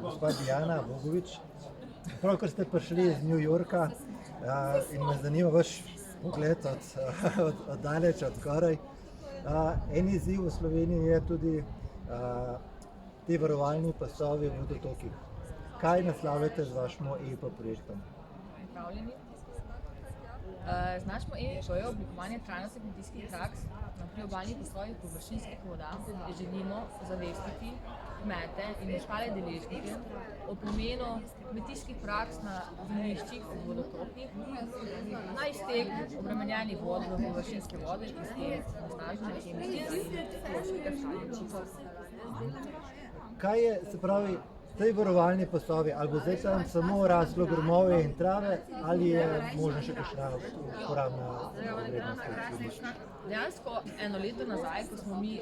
gospa Dijana Bogovič. Pravkar ste prišli iz New Yorka in me zanima vaš pogled od daleč, od zgoraj. En izziv v Sloveniji je tudi ti varovalni pasovi v vodotokih. Kaj naslavljate z vašim EPA projektom? Z našim EPA je oblikovanje trajnostnih kmetijskih praks na priobalnih pasovih površinskih voda, kjer želimo zavestiti kmete in ostale deležnike o pomenu kmetijskih praks na zemljiščih v vodotokih, na iztek obremenjenih vod v površinske vode in s tem onesnaženje kemijskih in ekološkega stanja. Kaj je, se pravi, tej varovalni pasovi, ali bo zdaj tam samo raslo grmovje in trave, ali je možno še kakšna uporabna vrednost? Dejansko eno leto nazaj, ko smo mi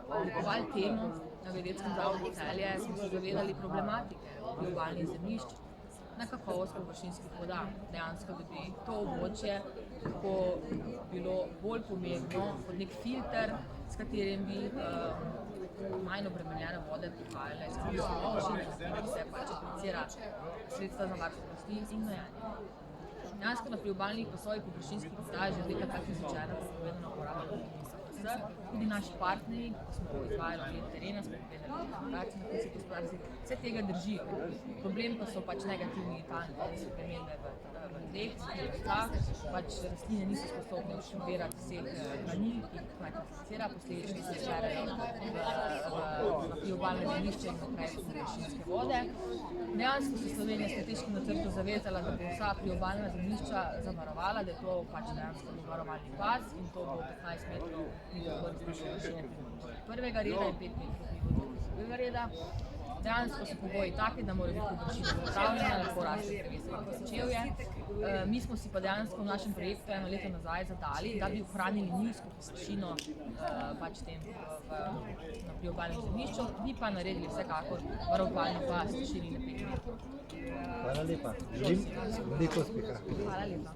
oblikovali temo na Geodetskem zavodu Celje, smo se zavedali problematike priobalnih zemljišč na kakovost površinskih voda. Dejansko, da bi to območje lahko bilo bolj pomembno kot nek filter, s katerim bi manj obremenjene vode prihajale iz kmetijske površine, s katerim se pač aplicira sredstva za varstvo rastlin in gnojanje. Dejansko na priobalnih pasovih površinskih voda že od leta 2001 prepovedana uporaba tudi naši partnerji, ko smo izvajali ogled terena, smo povedali dokumentacijo na konci gospodarstvi, vse tega drži. Problem pa so pač negativni talne spremembe v tleh, pač rastline niso sposobne absorbirati vseh hranil, ki jih kmet aplicira, posledično se žerejo na priobalne zemljišče in naprej v površinske vode. Dejansko se Slovenija strateškim načrtom zavezala, da bo vsa priobalna zemljišča zavarovala, da je to pač dejansko varovalni pas in to bo 15 metrov prvega reda in 5 metrov drugega reda. Dejansko so pogoji taki, da morajo biti površine upravljene, lahko raste drevesno čevje. Mi smo si pa dejansko v našem projektu eno leto nazaj zadali, da bi ohranili nizko površino pač tem na priobalnem zemljišču, bi pa naredili vsekakor varovalni pas v širine 5 metrov. Hvala lepa. Želim veliko uspeha. Hvala lepa.